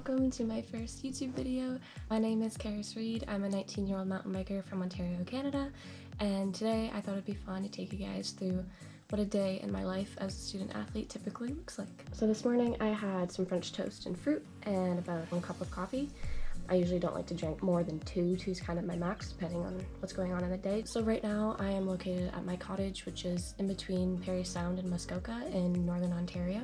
welcome to my first YouTube video. My name is Karis Reed. I'm a 19-year-old mountain biker from Ontario, Canada, and today I thought it'd be fun to take you guys through what a day in my life as a student athlete typically looks like. So this morning I had some French toast and fruit and about 1 cup of coffee. I usually don't like to drink more than 2. 2 is kind of my max depending on what's going on in the day. So right now I am located at my cottage, which is in between Parry Sound and Muskoka in northern Ontario.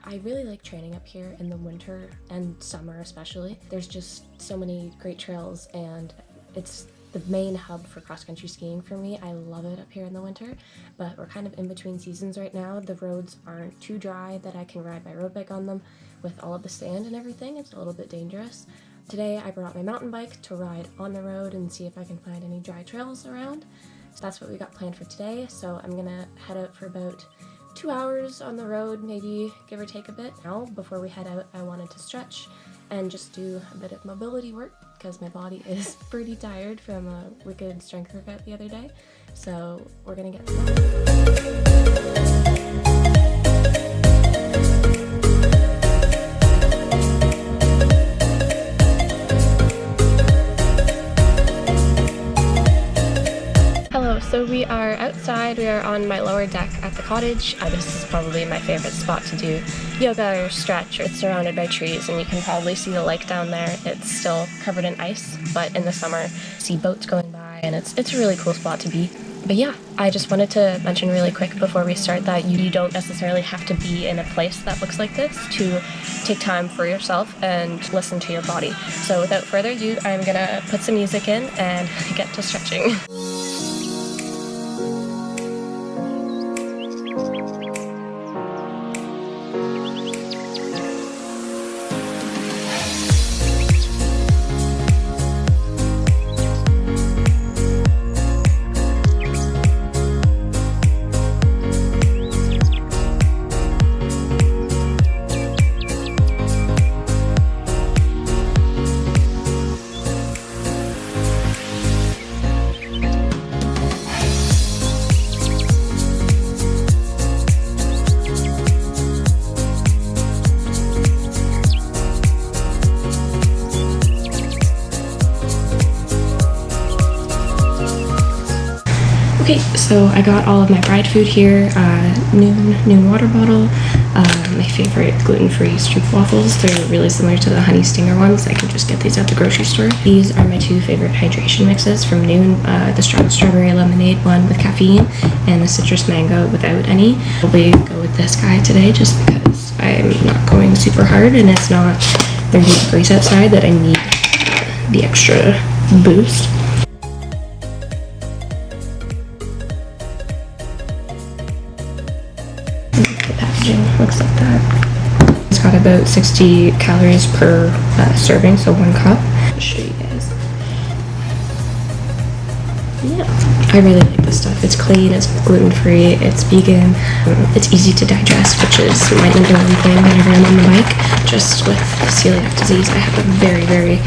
I really like training up here in the winter and summer especially. There's just so many great trails and it's the main hub for cross-country skiing for me. I love it up here in the winter, but we're kind of in between seasons right now. The roads aren't too dry that I can ride my road bike on them with all of the sand and everything. It's a little bit dangerous. Today I brought my mountain bike to ride on the road and see if I can find any dry trails around. So that's what we got planned for today. So I'm gonna head out for about 2 hours on the road, maybe give or take a bit. Now, before we head out, I wanted to stretch and just do a bit of mobility work because my body is pretty tired from a wicked strength workout the other day. So we're gonna get started. So we are outside, we are on my lower deck at the cottage. This is probably my favorite spot to do yoga or stretch. It's surrounded by trees and you can probably see the lake down there. It's still covered in ice, but in the summer see boats going by and it's a really cool spot to be. But yeah, I just wanted to mention really quick before we start that you don't necessarily have to be in a place that looks like this to take time for yourself and listen to your body. So without further ado, I'm gonna put some music in and get to stretching. Okay, so I got all of my fried food here, Nuun water bottle, my favorite gluten-free stroop waffles. They're really similar to the honey stinger ones. I can just get these at the grocery store. These are my 2 favorite hydration mixes from Nuun, the strawberry lemonade one with caffeine and the citrus mango without any. I'll probably go with this guy today just because I'm not going super hard and it's not 30 degrees outside that I need the extra boost. Looks like that. It's got about 60 calories per serving, so 1 cup. I'll show you guys. Yeah, I really like this stuff. It's clean, it's gluten-free, it's vegan, it's easy to digest, which is my #1 thing whenever I'm on the bike. Just with celiac disease, I have a very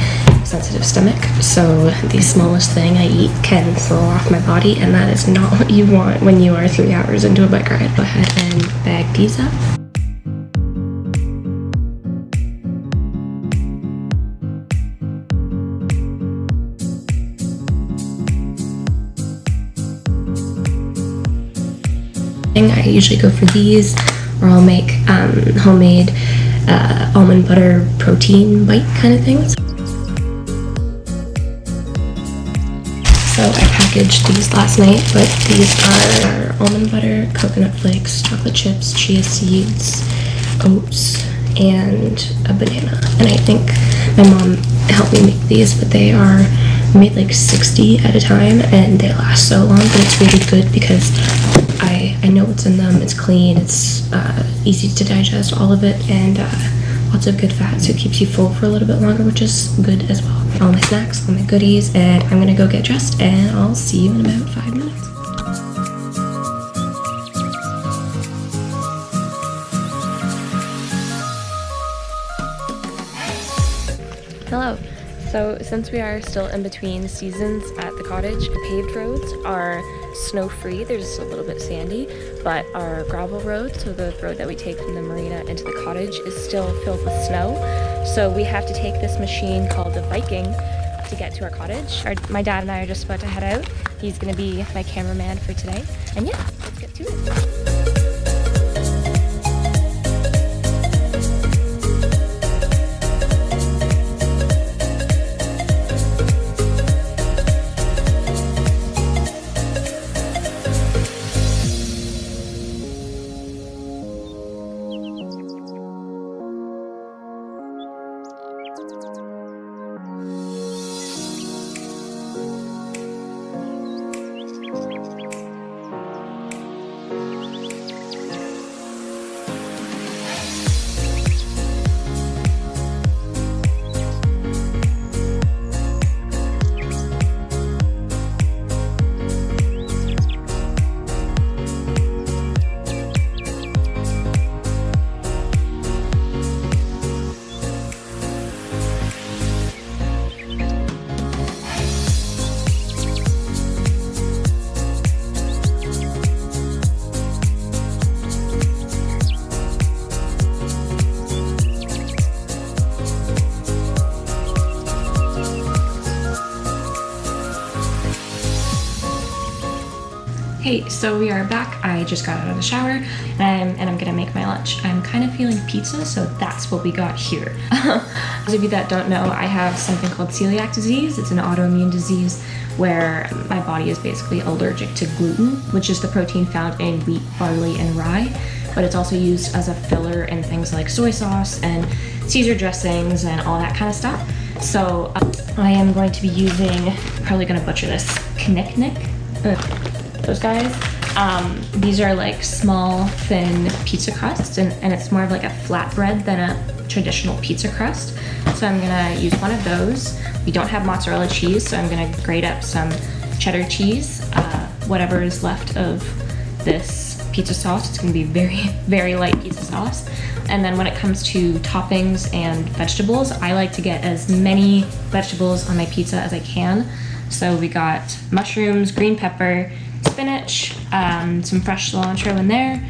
sensitive stomach, so the smallest thing I eat can throw off my body, and that is not what you want when you are 3 hours into a bike ride. Go ahead and bag these up. I usually go for these, or I'll make homemade almond butter protein bite kind of things. So I packaged these last night, but these are almond butter, coconut flakes, chocolate chips, chia seeds, oats, and a banana. And I think my mom helped me make these, but they are made like 60 at a time and they last so long, but it's really good because I know what's in them. It's clean, it's easy to digest, all of it, and lots of good fat, so it keeps you full for a little bit longer, which is good as well. All my snacks, all my goodies, and I'm gonna go get dressed and I'll see you in about 5 minutes. Hello. So since we are still in between seasons at the cottage, the paved roads are snow-free. They're just a little bit sandy, but our gravel road, so the road that we take from the marina into the cottage, is still filled with snow. So we have to take this machine called the Viking to get to our cottage. My dad and I are just about to head out. He's gonna be my cameraman for today. And yeah, let's get to it. Hey, so we are back. I just got out of the shower and I'm gonna make my lunch. I'm kind of feeling pizza, so that's what we got here. Those of you that don't know, I have something called celiac disease. It's an autoimmune disease where my body is basically allergic to gluten, which is the protein found in wheat, barley, and rye, but it's also used as a filler in things like soy sauce and Caesar dressings and all that kind of stuff. So I am going to be using, probably gonna butcher this, knick-knick. Those guys. These are like small, thin pizza crusts, and it's more of like a flatbread than a traditional pizza crust. So I'm gonna use one of those. We don't have mozzarella cheese, so I'm gonna grate up some cheddar cheese, whatever is left of this pizza sauce. It's gonna be very, very light pizza sauce. And then when it comes to toppings and vegetables, I like to get as many vegetables on my pizza as I can. So we got mushrooms, green pepper, spinach, some fresh cilantro in there,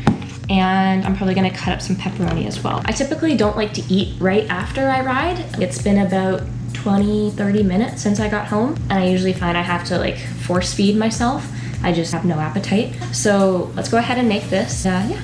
and I'm probably gonna cut up some pepperoni as well. I typically don't like to eat right after I ride. It's been about 20-30 minutes since I got home, and I usually find I have to like force feed myself. I just have no appetite. So let's go ahead and make this. Yeah.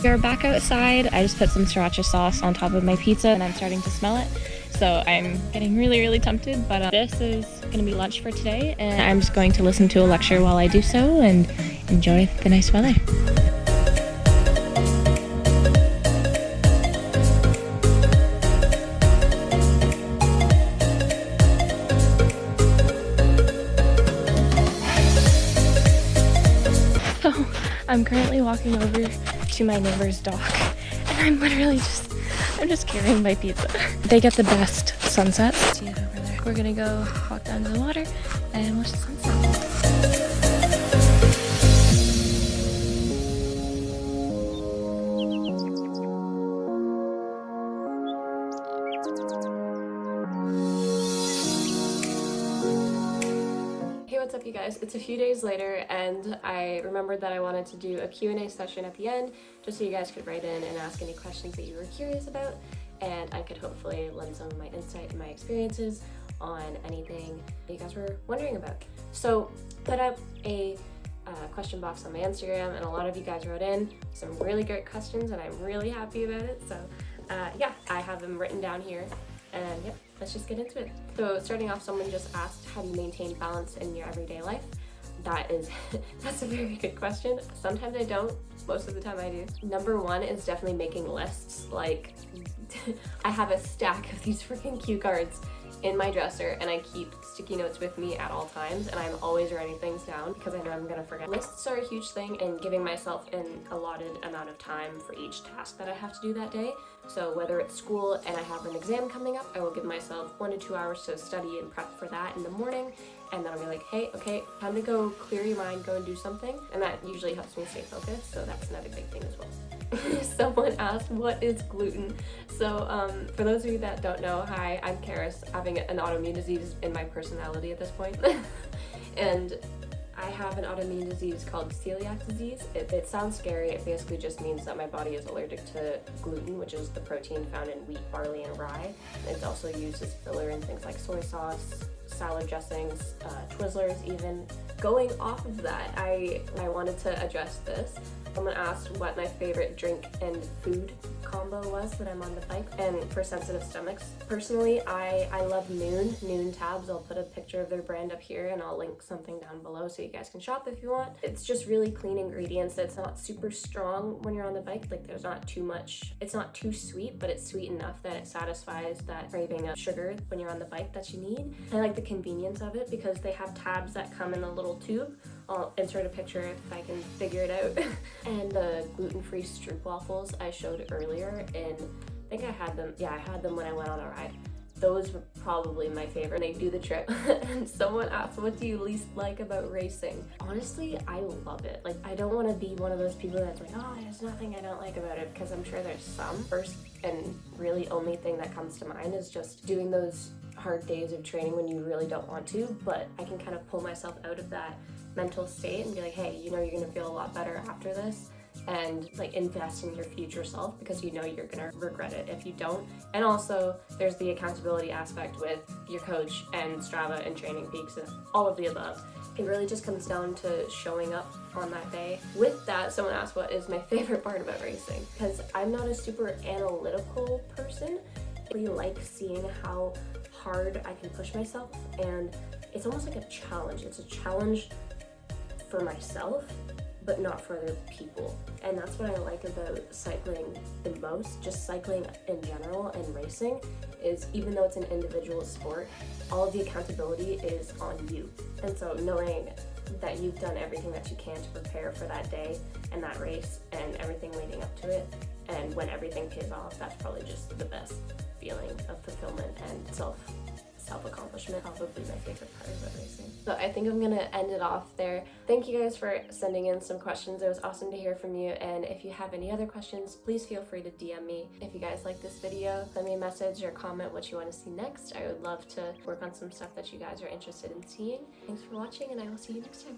We're back outside. I just put some sriracha sauce on top of my pizza and I'm starting to smell it. So I'm getting really, really tempted, but this is gonna be lunch for today and I'm just going to listen to a lecture while I do so and enjoy the nice weather. So I'm currently walking over to my neighbor's dock and I'm literally just carrying my pizza. They get the best sunsets. See it over there. We're gonna go walk down to the water and watch the sunset. What's up, you guys? It's a few days later and I remembered that I wanted to do a Q&A session at the end just so you guys could write in and ask any questions that you were curious about, and I could hopefully lend some of my insight and my experiences on anything that you guys were wondering about. So put up a question box on my Instagram and a lot of you guys wrote in some really great questions and I'm really happy about it. So yeah, I have them written down here. And yep, let's just get into it. So starting off, someone just asked, how do you maintain balance in your everyday life? That's a very good question. Sometimes I don't, most of the time I do. Number one is definitely making lists. Like, I have a stack of these freaking cue cards in my dresser, and I keep sticky notes with me at all times, and I'm always writing things down because I know I'm gonna forget. Lists are a huge thing, and giving myself an allotted amount of time for each task that I have to do that day. So whether it's school and I have an exam coming up, I will give myself 1 to 2 hours to study and prep for that in the morning, and then I'll be like, hey, okay, time to go clear your mind, go and do something, and that usually helps me stay focused, so that's another big thing as well. Someone asked, what is gluten? So for those of you that don't know, hi, I'm Karis, having an autoimmune disease in my personality at this point. And I have an autoimmune disease called celiac disease. It sounds scary. It basically just means that my body is allergic to gluten, which is the protein found in wheat, barley, and rye. It's also used as filler in things like soy sauce, salad dressings, Twizzlers even. Going off of that, I wanted to address this. Someone asked what my favorite drink and food combo was when I'm on the bike, and for sensitive stomachs. Personally, I love Nuun tabs. I'll put a picture of their brand up here, and I'll link something down below so you guys can shop if you want. It's just really clean ingredients. It's not super strong when you're on the bike. Like, there's not too much, it's not too sweet, but it's sweet enough that it satisfies that craving of sugar when you're on the bike that you need. I like the convenience of it because they have tabs that come in a little tube. I'll insert a picture if I can figure it out. And the gluten-free stroop waffles I showed earlier, and I think I had them, yeah, I had them when I went on a ride. Those were probably my favorite. They do the trip. And someone asked, what do you least like about racing? Honestly, I love it. Like, I don't want to be one of those people that's like, oh, there's nothing I don't like about it, because I'm sure there's some. First and really only thing that comes to mind is just doing those hard days of training when you really don't want to, but I can kind of pull myself out of that mental state and be like, hey, you know, you're gonna feel a lot better after this, and like invest in your future self, because you know you're gonna regret it if you don't. And also there's the accountability aspect with your coach and Strava and Training Peaks and all of the above. It really just comes down to showing up on that day. With that, someone asked what is my favorite part about racing, because I'm not a super analytical person. I really like seeing how hard I can push myself, and it's almost like a challenge. It's a challenge for myself, but not for other people. And that's what I like about cycling the most, just cycling in general and racing, is even though it's an individual sport, all of the accountability is on you. And so knowing that you've done everything that you can to prepare for that day and that race and everything leading up to it, and when everything pays off, that's probably just the best feeling of fulfillment and self-accomplishment. Probably my favorite part about racing. So I think I'm gonna end it off there. Thank you guys for sending in some questions. It was awesome to hear from you, and if you have any other questions, please feel free to DM me. If you guys like this video, send me a message or comment what you want to see next. I would love to work on some stuff that you guys are interested in seeing. Thanks for watching, and I will see you next time.